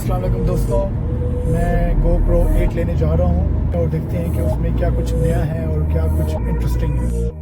अस्सलाम वालेकुम दोस्तों, मैं GoPro 8 लेने जा रहा हूँ और देखते हैं कि उसमें क्या कुछ नया है और क्या कुछ इंटरेस्टिंग है।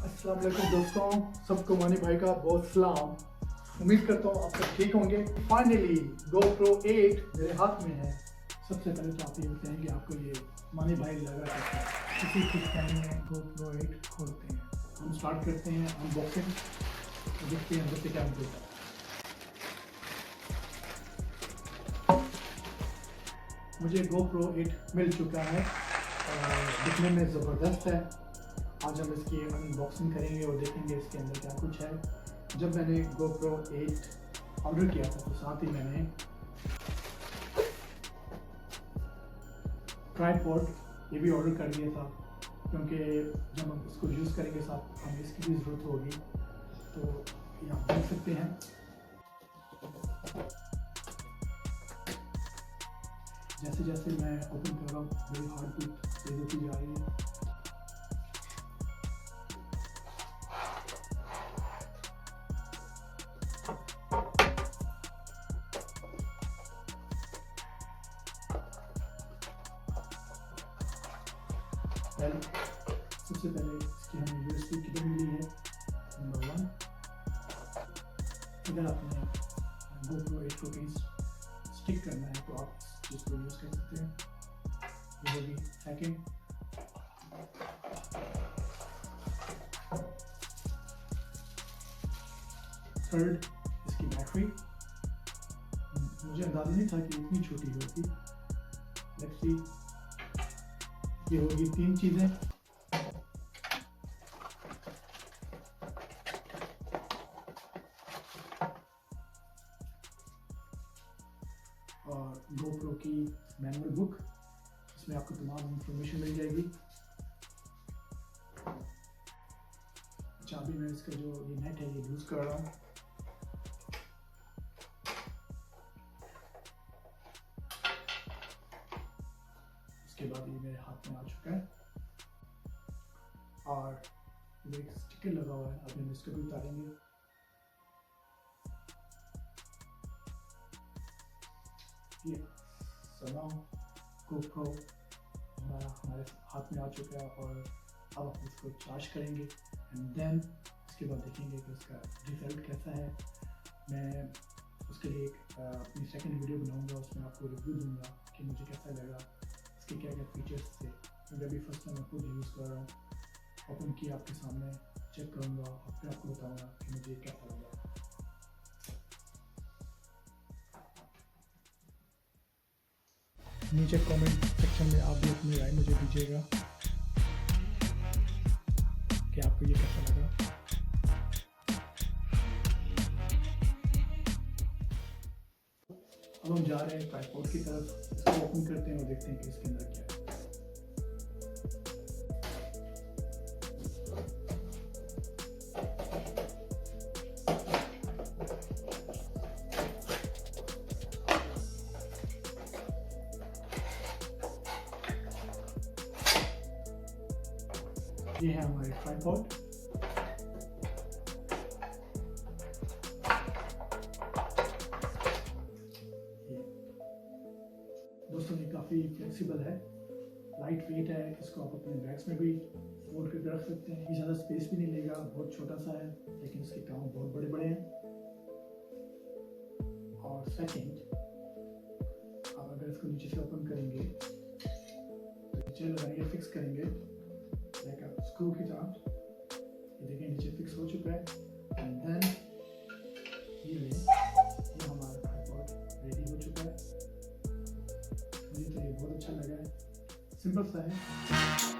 अस्सलाम वालेकुम दोस्तों, सबको मानी भाई का बहुत सलाम। उम्मीद करता हूँ आप सब ठीक होंगे। फाइनली GoPro 8 मेरे हाथ में है। सबसे पहले तो आप ये बताएं कि आपको ये मानी भाई लगा कैसा है। इसी के टाइम में GoPro 8 खोलते हैं, हम स्टार्ट करते हैं अनबॉक्सिंग, देखते हैं अंदर से क्या मिलता है। मुझे GoPro 8 मिल चुका है और दिखने में ज़बरदस्त है। आज हम इसकी अनबॉक्सिंग करेंगे और देखेंगे इसके अंदर क्या कुछ है। जब मैंने GoPro 8 ऑर्डर किया था तो साथ ही मैंने ट्राइपॉड ये भी ऑर्डर कर दिया था, क्योंकि जब हम इसको यूज़ करेंगे साथ हमें इसकी भी ज़रूरत होगी। तो ये आप देख सकते हैं। जैसे जैसे मैं ओपन कर रहा हूँ मेरी हार्ट बीट तेज होती जा रही है। सबसे पहले इसकी हमें USB की मिली है नंबर 1। अगर आपने GoPro 8 को कहीं स्टिक करना है तो आप इस चीज़ को यूज़ कर सकते हैं। ये होगी सेकेंड। थर्ड इसकी बैटरी, मुझे अंदाज़ा नहीं था कि इतनी छोटी होगी। लेट्स सी, ये होगी 3 चीज़ें। और GoPro की मैनुअल बुक, इसमें आपको तमाम इंफॉर्मेशन मिल जाएगी। अच्छा, अभी मैं इसका जो ये नेट है ये यूज़ कर रहा हूँ। उसके बाद ये मेरे हाथ में आ चुका है और एक स्टिकर लगा हुआ है, अभी हम इसको भी उतारेंगे। ये सना GoPro हमारे हाथ में आ चुका है और अब हम इसको चार्ज करेंगे एंड देन इसके बाद देखेंगे कि उसका रिजल्ट कैसा है। मैं उसके लिए अपनी सेकंड वीडियो बनाऊंगा, उसमें आपको रिव्यू दूंगा कि मुझे कैसा लगा, इसके क्या क्या फीचर्स थे। क्योंकि अभी फर्स्ट टाइम मैं खुद यूज़ कर रहा हूँ, ओपन किया आपके सामने चेक करूँगा और फिर आपको बताऊँगा कि मुझे कैसा लगा। नीचे कमेंट सेक्शन में आप भी अपनी राय मुझे दीजिएगा कि आपको ये कैसा लगा। अब हम जा रहे हैं ट्राइपॉड की तरफ, इसको ओपन करते हैं और देखते हैं कि इसके अंदर क्या है। ये है हमारे ट्राइपॉड। दोस्तों ये काफ़ी फ्लेक्सिबल है, लाइट वेट है, इसको आप अपने बैग्स में भी फोल्ड करके रख सकते हैं। ये ज़्यादा स्पेस भी नहीं लेगा, बहुत छोटा सा है लेकिन इसके काम बहुत बड़े बड़े हैं। और सेकंड, आप अगर इसको नीचे से ओपन करेंगे तो नीचे लगाएंगे, फिक्स करेंगे स्क्रू की तरह। ये देखें नीचे फिक्स हो चुका है एंड देन ये हमारा ट्राइपॉड रेडी हो चुका है। मुझे तो ये बहुत अच्छा लगा है। सिंपल सा है।